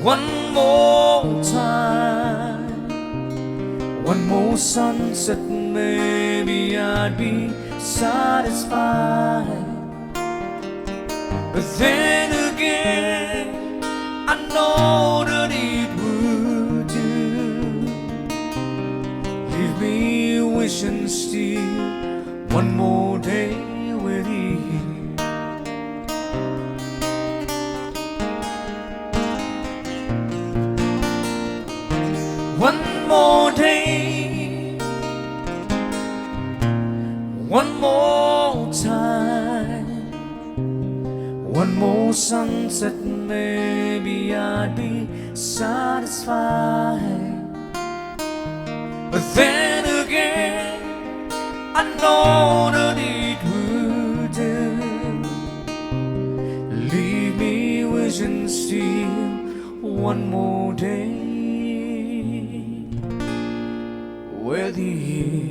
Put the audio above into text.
one more time, one more sunset, maybe I'd be satisfied. But then again, I know that it would do. Leave me wishing still one more day with you. One more day, one more time, one more sunset, maybe I'd be satisfied. But then again, I know that it would do. Leave me wishing still one more day with you.